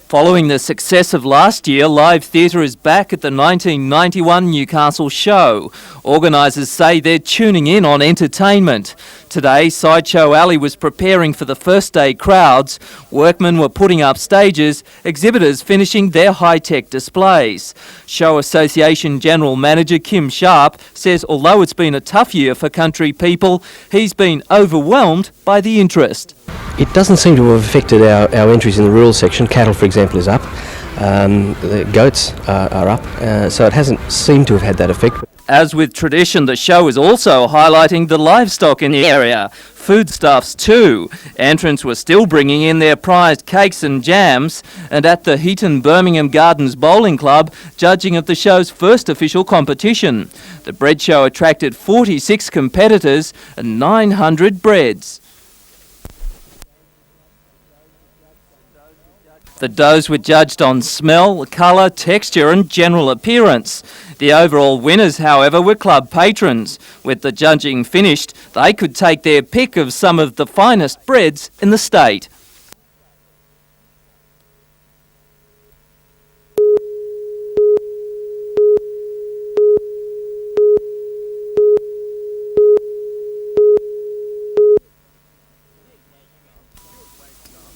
Following the success of last year, live theatre is back at the 1991 Newcastle show. Organisers say they're tuning in on entertainment. Today, Sideshow Alley was preparing for the first day crowds. Workmen were putting up stages, exhibitors finishing their high-tech displays. Show Association General Manager Kim Sharp says although it's been a tough year for country people, he's been overwhelmed by the interest. It doesn't seem to have affected our entries in the rural section. Cattle, for example, is up. The goats are up, so it hasn't seemed to have had that effect. As with tradition, the show is also highlighting the livestock in the area. Foodstuffs too. Entrants were still bringing in their prized cakes and jams. And at the Heaton Birmingham Gardens Bowling Club, judging of the show's first official competition. The bread show attracted 46 competitors and 900 breads. The doughs were judged on smell, colour, texture and general appearance. The overall winners, however, were club patrons. With the judging finished, they could take their pick of some of the finest breads in the state.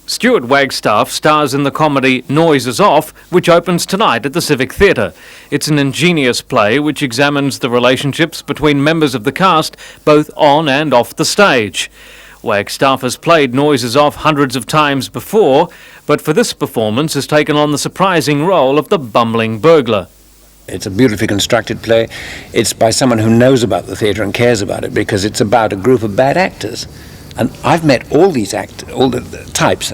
Stuart Wagstaff stars in the comedy Noise Is Off, which opens tonight at the Civic Theatre. It's an ingenious play which examines the relationships between members of the cast, both on and off the stage. Wagstaff has played Noise Is Off hundreds of times before, but for this performance has taken on the surprising role of the bumbling burglar. It's a beautifully constructed play. It's by someone who knows about the theatre and cares about it, because it's about a group of bad actors. And I've met all these all the types,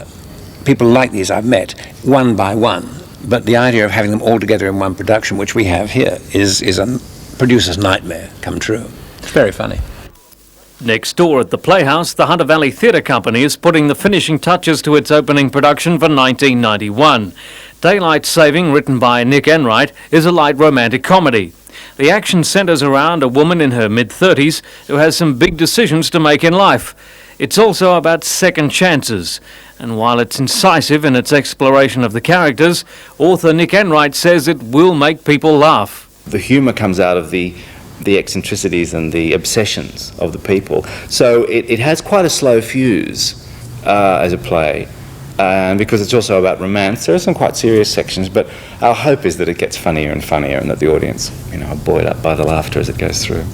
people like these I've met, one by one. But the idea of having them all together in one production, which we have here, is a producer's nightmare come true. It's very funny. Next door at the Playhouse, the Hunter Valley Theatre Company is putting the finishing touches to its opening production for 1991. Daylight Saving, written by Nick Enright, is a light romantic comedy. The action centres around a woman in her mid-30s who has some big decisions to make in life. It's also about second chances, and while it's incisive in its exploration of the characters, author Nick Enright says it will make people laugh. The humour comes out of the eccentricities and the obsessions of the people. So it has quite a slow fuse as a play, and because it's also about romance, there are some quite serious sections, but our hope is that it gets funnier and funnier and that the audience, are buoyed up by the laughter as it goes through.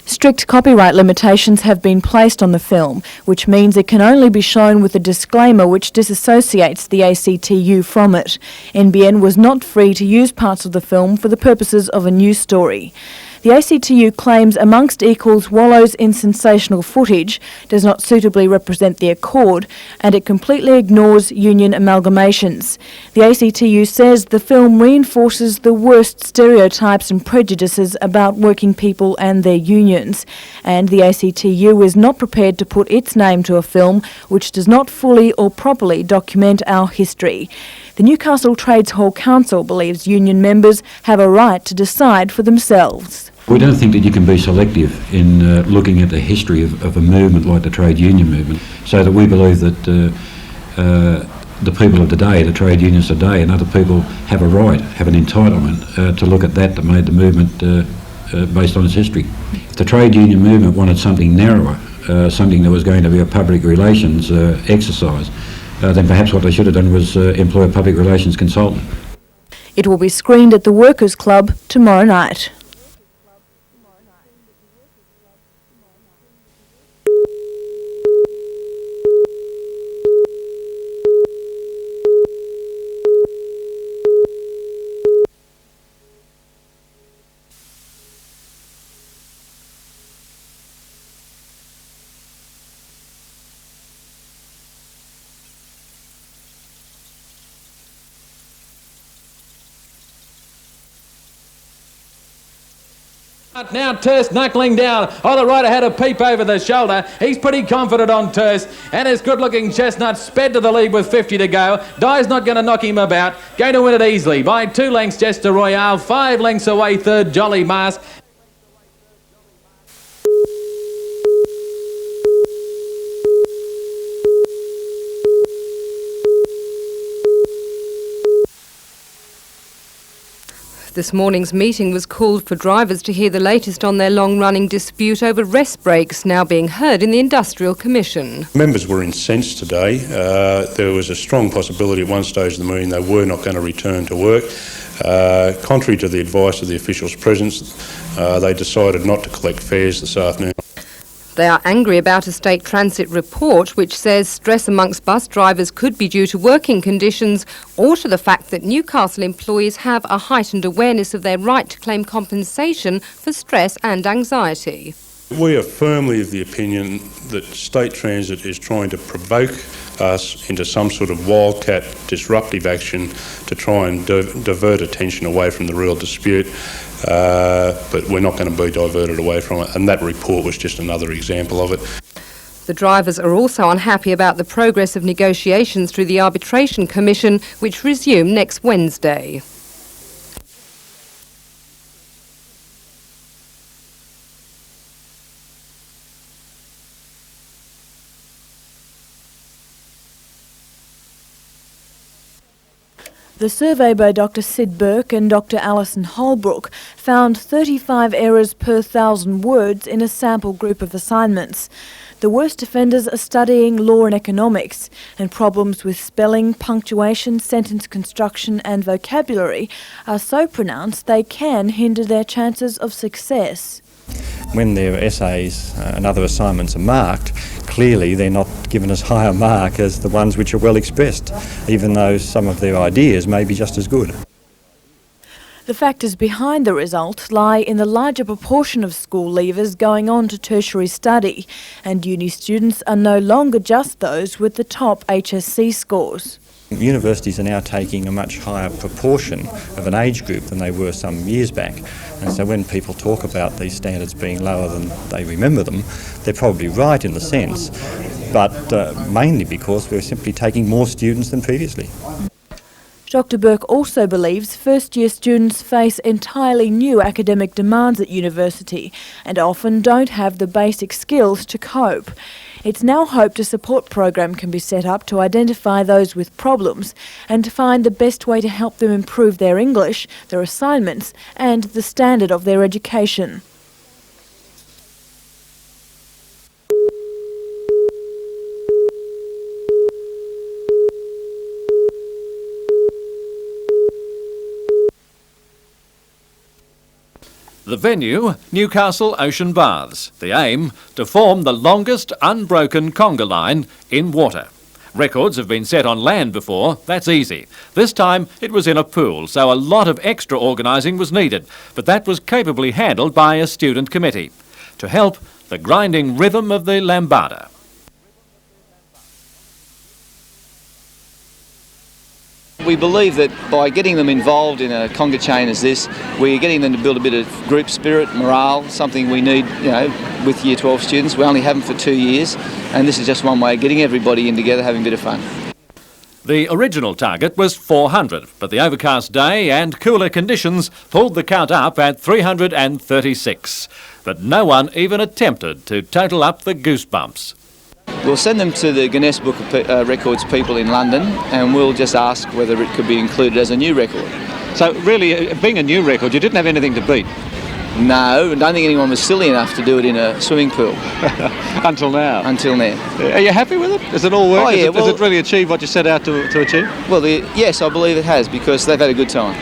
Strict copyright limitations have been placed on the film, which means it can only be shown with a disclaimer which disassociates the ACTU from it. NBN was not free to use parts of the film for the purposes of a news story. The ACTU claims Amongst Equals wallows in sensational footage, does not suitably represent the accord, and it completely ignores union amalgamations. The ACTU says the film reinforces the worst stereotypes and prejudices about working people and their unions, and the ACTU is not prepared to put its name to a film which does not fully or properly document our history. The Newcastle Trades Hall Council believes union members have a right to decide for themselves. We don't think that you can be selective in looking at the history of a movement like the trade union movement, so that we believe that the people of today, the trade unions today, and other people have a right, have an entitlement to look at that made the movement based on its history. If the trade union movement wanted something narrower, something that was going to be a public relations exercise, then perhaps what they should have done was employ a public relations consultant. It will be screened at the Workers' Club tomorrow night. Now Torres knuckling down. Oh, the rider had a peep over the shoulder. He's pretty confident on Torres. And his good-looking Chestnut sped to the lead with 50 to go. Dye's not going to knock him about. Going to win it easily by 2 lengths, Jester Royale. 5 lengths away, third, Jolly Mask. This morning's meeting was called for drivers to hear the latest on their long-running dispute over rest breaks now being heard in the Industrial Commission. Members were incensed today. There was a strong possibility at one stage of the meeting they were not going to return to work. Contrary to the advice of the officials present, they decided not to collect fares this afternoon. They are angry about a state transit report which says stress amongst bus drivers could be due to working conditions or to the fact that Newcastle employees have a heightened awareness of their right to claim compensation for stress and anxiety. We are firmly of the opinion that state transit is trying to provoke us into some sort of wildcat disruptive action to try and divert attention away from the real dispute. But we're not going to be diverted away from it, and that report was just another example of it. The drivers are also unhappy about the progress of negotiations through the Arbitration Commission, which resume next Wednesday. The survey by Dr Sid Burke and Dr Alison Holbrook found 35 errors per 1,000 words in a sample group of assignments. The worst offenders are studying law and economics, and problems with spelling, punctuation, sentence construction and vocabulary are so pronounced they can hinder their chances of success. When their essays and other assignments are marked, clearly they're not given as high a mark as the ones which are well expressed, even though some of their ideas may be just as good. The factors behind the result lie in the larger proportion of school leavers going on to tertiary study, and uni students are no longer just those with the top HSC scores. Universities are now taking a much higher proportion of an age group than they were some years back, and so when people talk about these standards being lower than they remember them, they're probably right in the sense, but mainly because we're simply taking more students than previously. Dr Burke also believes first-year students face entirely new academic demands at university and often don't have the basic skills to cope. It's now hoped a support program can be set up to identify those with problems and to find the best way to help them improve their English, their assignments and the standard of their education. The venue, Newcastle Ocean Baths. The aim, to form the longest unbroken conga line in water. Records have been set on land before, that's easy. This time it was in a pool, so a lot of extra organising was needed, but that was capably handled by a student committee. To help, the grinding rhythm of the lambada. We believe that by getting them involved in a conga chain as this, we're getting them to build a bit of group spirit, morale, something we need, with Year 12 students. We only have them for 2 years, and this is just one way of getting everybody in together, having a bit of fun. The original target was 400, but the overcast day and cooler conditions pulled the count up at 336. But no one even attempted to total up the goosebumps. We'll send them to the Guinness Book of Records people in London, and we'll just ask whether it could be included as a new record. So really, being a new record, you didn't have anything to beat? No, I don't think anyone was silly enough to do it in a swimming pool. Until now? Until now. Are you happy with it? Does it all work? Oh, yeah, Does it really achieve what you set out to achieve? Well, yes, I believe it has, because they've had a good time.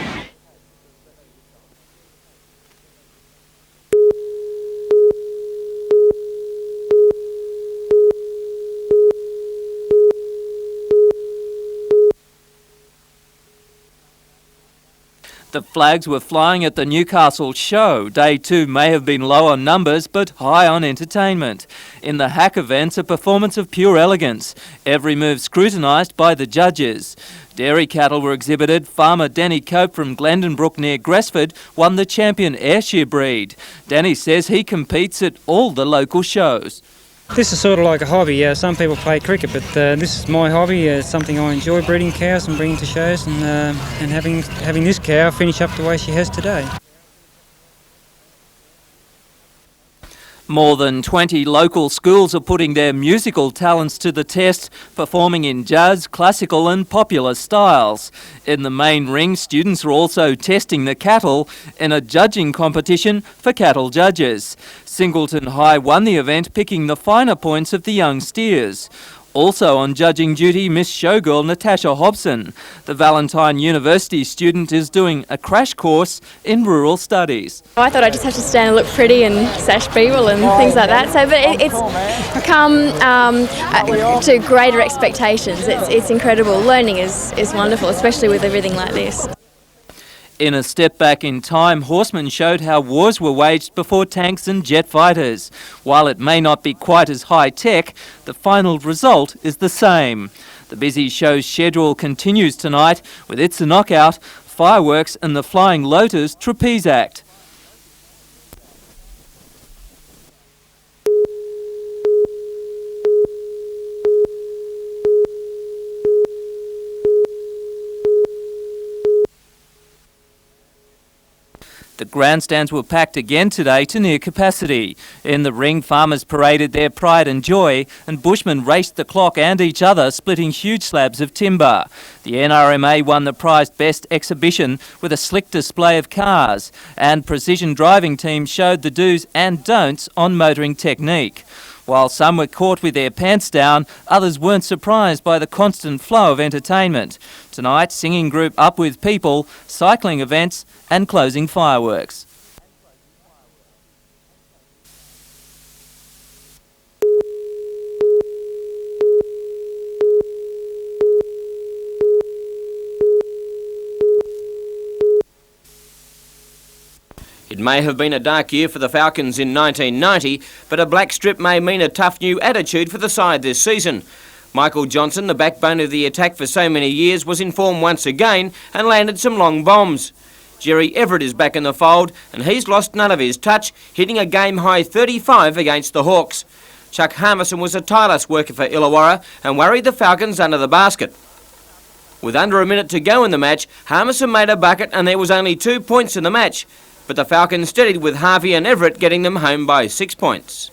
The flags were flying at the Newcastle show. Day 2 may have been low on numbers, but high on entertainment. In the hack events, a performance of pure elegance. Every move scrutinised by the judges. Dairy cattle were exhibited. Farmer Danny Cope from Glendonbrook near Gresford won the champion Ayrshire breed. Danny says he competes at all the local shows. This is sort of like a hobby. Some people play cricket, but this is my hobby. It's something I enjoy, breeding cows and bringing to shows, and having this cow finish up the way she has today. More than 20 local schools are putting their musical talents to the test, performing in jazz, classical and popular styles. In the main ring, students are also testing the cattle in a judging competition for cattle judges. Singleton High won the event, picking the finer points of the young steers. Also on judging duty, Miss Showgirl Natasha Hobson. The Valentine University student is doing a crash course in rural studies. I thought I just have to stand and look pretty and sash people and things like that. So, but it's come to greater expectations. It's incredible. Learning is wonderful, especially with everything like this. In a step back in time, horsemen showed how wars were waged before tanks and jet fighters. While it may not be quite as high-tech, the final result is the same. The busy show's schedule continues tonight with its knockout, fireworks and the Flying Lotus Trapeze Act. The grandstands were packed again today to near capacity. In the ring, farmers paraded their pride and joy, and bushmen raced the clock and each other, splitting huge slabs of timber. The NRMA won the prized Best Exhibition with a slick display of cars, and precision driving teams showed the do's and don'ts on motoring technique. While some were caught with their pants down, others weren't surprised by the constant flow of entertainment. Tonight, singing group Up With People, cycling events and closing fireworks. It may have been a dark year for the Falcons in 1990, but a black strip may mean a tough new attitude for the side this season. Michael Johnson, the backbone of the attack for so many years, was in form once again and landed some long bombs. Jerry Everett is back in the fold and he's lost none of his touch, hitting a game-high 35 against the Hawks. Chuck Harmison was a tireless worker for Illawarra and worried the Falcons under the basket. With under a minute to go in the match, Harmison made a bucket and there was only 2 points in the match. But the Falcons steadied with Harvey and Everett getting them home by 6 points.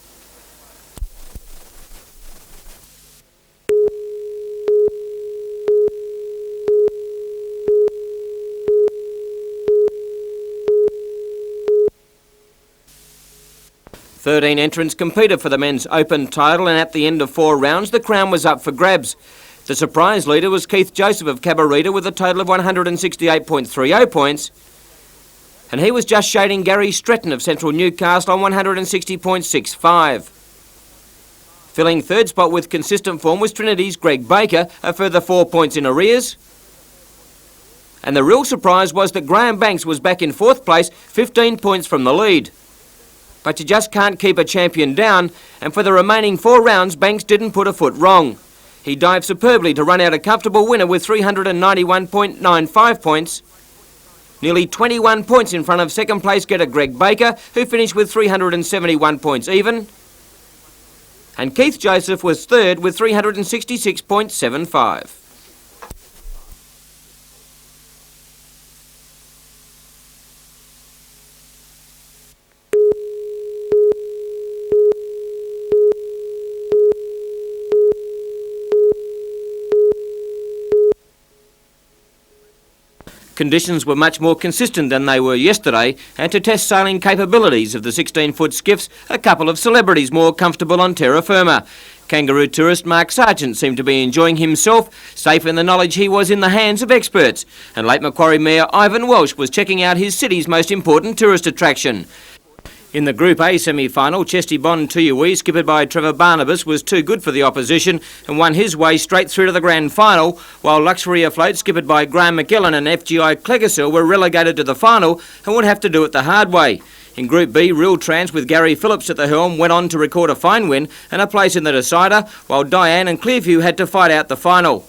"13 entrants competed for the men's open title, and at the end of 4 rounds the crown was up for grabs. The surprise leader was Keith Joseph of Cabarita with a total of 168.30 points. And he was just shading Gary Stretton of Central Newcastle on 160.65. Filling third spot with consistent form was Trinity's Greg Baker, a further 4 points in arrears. And the real surprise was that Graham Banks was back in 4th place, 15 points from the lead. But you just can't keep a champion down, and for the remaining 4 rounds, Banks didn't put a foot wrong. He dived superbly to run out a comfortable winner with 391.95 points. Nearly 21 points in front of second place getter Greg Baker, who finished with 371 points even. And Keith Joseph was third with 366.75. Conditions were much more consistent than they were yesterday, and to test sailing capabilities of the 16-foot skiffs, a couple of celebrities more comfortable on terra firma. Kangaroo tourist Mark Sargent seemed to be enjoying himself, safe in the knowledge he was in the hands of experts, and late Macquarie Mayor Ivan Welsh was checking out his city's most important tourist attraction. In the Group A semi-final, Chesty Bond Tuyui, skippered by Trevor Barnabas, was too good for the opposition and won his way straight through to the grand final, while Luxury Afloat, skippered by Graham McKellen and FGI Cleggersill, were relegated to the final and would have to do it the hard way. In Group B, Real Trans, with Gary Phillips at the helm, went on to record a fine win and a place in the decider, while Diane and Clearview had to fight out the final.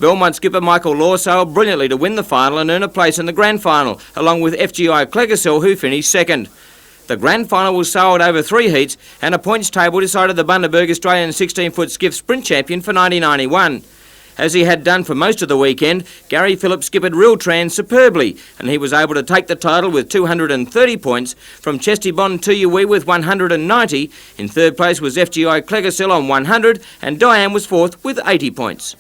Belmont skipper Michael Law sailed brilliantly to win the final and earn a place in the grand final, along with FGI Cleggercell, who finished second. The grand final was sailed over 3 heats, and a points table decided the Bundaberg Australian 16-foot skiff sprint champion for 1991. As he had done for most of the weekend, Gary Phillips skippered Real Trans superbly, and he was able to take the title with 230 points from Chestybon Tuyui with 190. In third place was FGI Cleggercell on 100, and Diane was fourth with 80 points.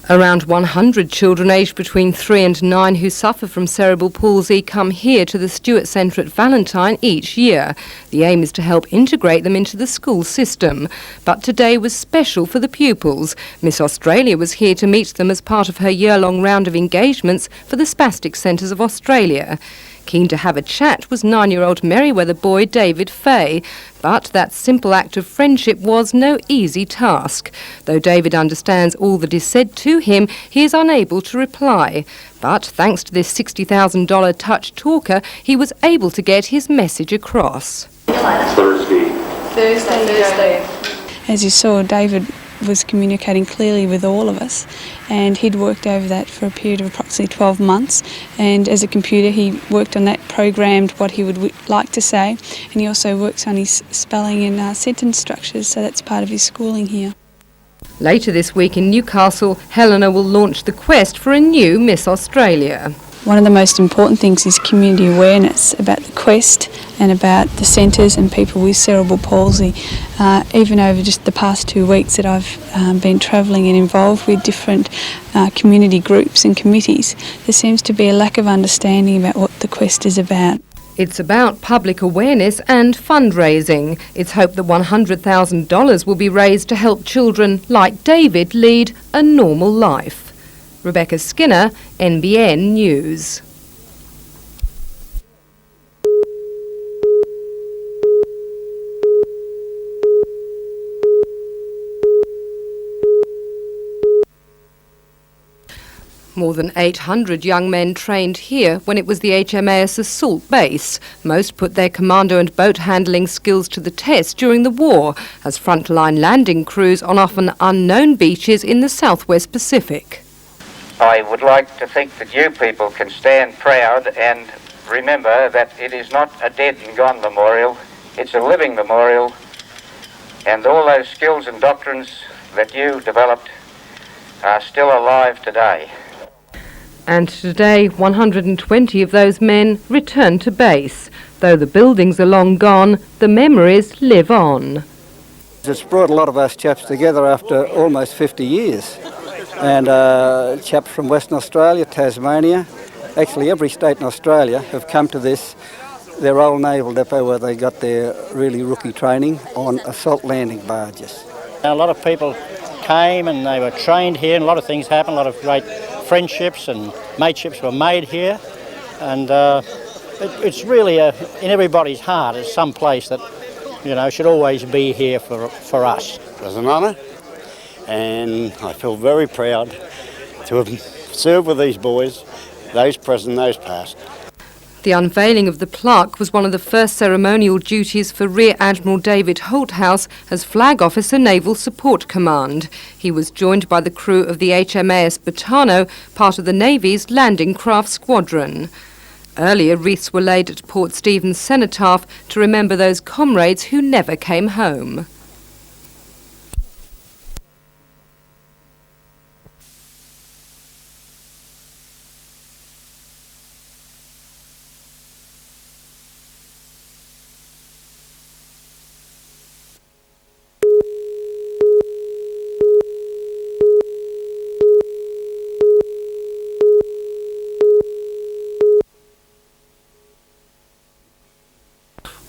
Around 100 children aged between 3 and 9 who suffer from cerebral palsy come here to the Stewart Centre at Valentine each year. The aim is to help integrate them into the school system. But today was special for the pupils. Miss Australia was here to meet them as part of her year-long round of engagements for the Spastic Centres of Australia. Keen to have a chat was 9-year-old Merriweather boy David Fay, but that simple act of friendship was no easy task. Though David understands all that is said to him, he is unable to reply. But thanks to this $60,000 touch talker, he was able to get his message across. Thursday. As you saw, David was communicating clearly with all of us, and he'd worked over that for a period of approximately 12 months, and as a computer he worked on that, programmed what he would like to say, and he also works on his spelling and sentence structures, so that's part of his schooling here. Later this week in Newcastle, Helena will launch the quest for a new Miss Australia. One of the most important things is community awareness about the quest and about the centres and people with cerebral palsy. Even over just the past 2 weeks that I've been travelling and involved with different community groups and committees, there seems to be a lack of understanding about what the quest is about. It's about public awareness and fundraising. It's hoped that $100,000 will be raised to help children like David lead a normal life. Rebecca Skinner, NBN News. More than 800 young men trained here when it was the HMAS Assault Base. Most put their commando and boat handling skills to the test during the war as frontline landing crews on often unknown beaches in the southwest Pacific. I would like to think that you people can stand proud and remember that it is not a dead and gone memorial, it's a living memorial, and all those skills and doctrines that you developed are still alive today. And today, 120 of those men return to base. Though the buildings are long gone, the memories live on. It's brought a lot of us chaps together after almost 50 years. And chaps from Western Australia, Tasmania, actually every state in Australia have come to their old naval depot where they got their really rookie training on assault landing barges. A lot of people came and they were trained here, and a lot of things happened, a lot of great friendships and mateships were made here, and it's really in everybody's heart. It's some place that, you know, should always be here for us. It was an honour, and I feel very proud to have served with these boys, those present, those past. The unveiling of the plaque was one of the first ceremonial duties for Rear Admiral David Holthouse as Flag Officer Naval Support Command. He was joined by the crew of the HMAS Botano, part of the Navy's Landing Craft Squadron. Earlier, wreaths were laid at Port Stephens Cenotaph to remember those comrades who never came home.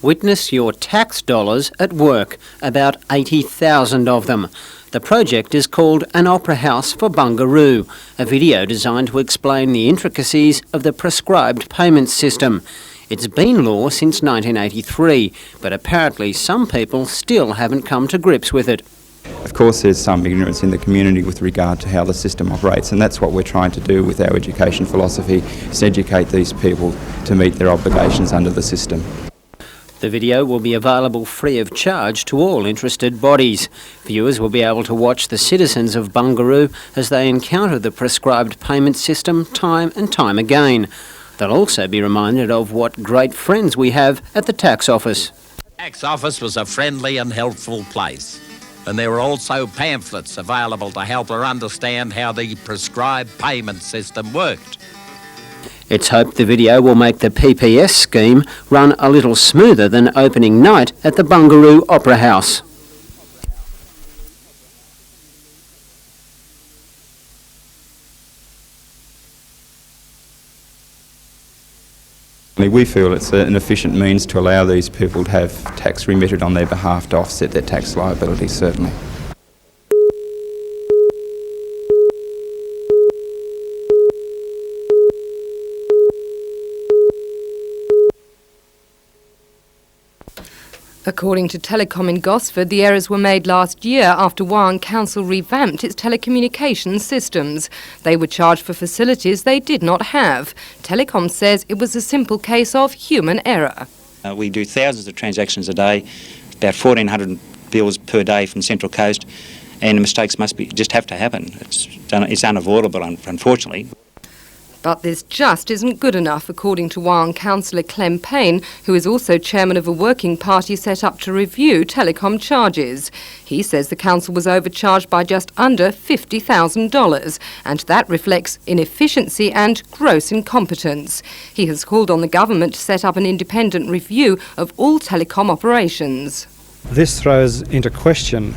Witness your tax dollars at work, about 80,000 of them. The project is called An Opera House for Bungaroo, a video designed to explain the intricacies of the prescribed payment system. It's been law since 1983, but apparently some people still haven't come to grips with it. Of course, there's some ignorance in the community with regard to how the system operates, and that's what we're trying to do with our education philosophy, is educate these people to meet their obligations under the system. The video will be available free of charge to all interested bodies. Viewers will be able to watch the citizens of Bungaroo as they encounter the prescribed payment system time and time again. They'll also be reminded of what great friends we have at the tax office. The tax office was a friendly and helpful place, and there were also pamphlets available to help her understand how the prescribed payment system worked. It's hoped the video will make the PPS scheme run a little smoother than opening night at the Bungaroo Opera House. We feel it's an efficient means to allow these people to have tax remitted on their behalf to offset their tax liability, certainly. According to Telecom in Gosford, the errors were made last year after Wyong Council revamped its telecommunications systems. They were charged for facilities they did not have. Telecom says it was a simple case of human error. We do thousands of transactions a day, about 1,400 bills per day from Central Coast, and the mistakes just have to happen. It's unavoidable, unfortunately. But this just isn't good enough, according to Wyong Councillor Clem Payne, who is also chairman of a working party set up to review telecom charges. He says the council was overcharged by just under $50,000, and that reflects inefficiency and gross incompetence. He has called on the government to set up an independent review of all telecom operations. This throws into question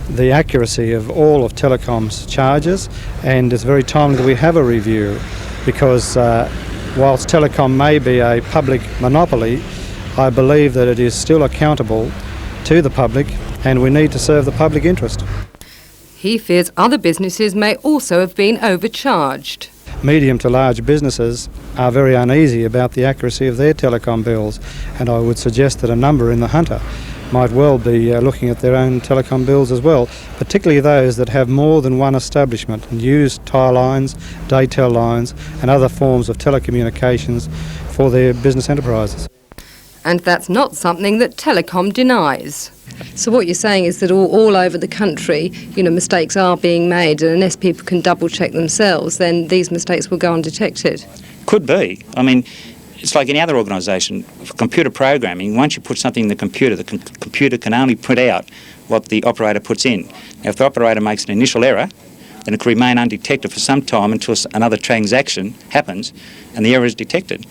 the accuracy of all of Telecom's charges, and it's very timely that we have a review, because whilst Telecom may be a public monopoly, I believe that it is still accountable to the public, and we need to serve the public interest. He fears other businesses may also have been overcharged. Medium to large businesses are very uneasy about the accuracy of their telecom bills, and I would suggest that a number in the Hunter might well be looking at their own telecom bills as well, particularly those that have more than one establishment and use tie lines, daytel lines and other forms of telecommunications for their business enterprises. And that's not something that Telecom denies. So what you're saying is that all over the country, mistakes are being made, and unless people can double check themselves, then these mistakes will go undetected. Could be. I mean, it's like any other organisation. For computer programming, once you put something in the computer can only print out what the operator puts in. Now, if the operator makes an initial error, then it can remain undetected for some time until another transaction happens and the error is detected.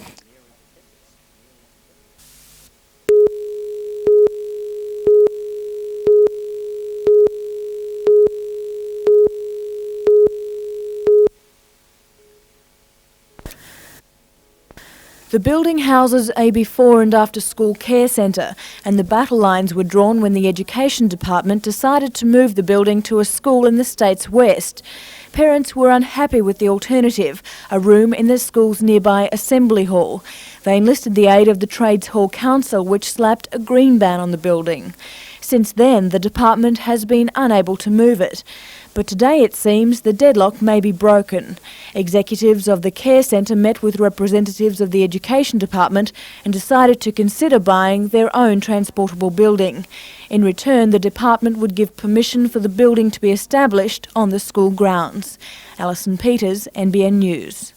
The building houses a before and after school care centre, and the battle lines were drawn when the Education Department decided to move the building to a school in the state's west. Parents were unhappy with the alternative, a room in the school's nearby Assembly Hall. They enlisted the aid of the Trades Hall Council, which slapped a green ban on the building. Since then, the department has been unable to move it. But today it seems the deadlock may be broken. Executives of the care centre met with representatives of the Education Department and decided to consider buying their own transportable building. In return, the department would give permission for the building to be established on the school grounds. Alison Peters, NBN News.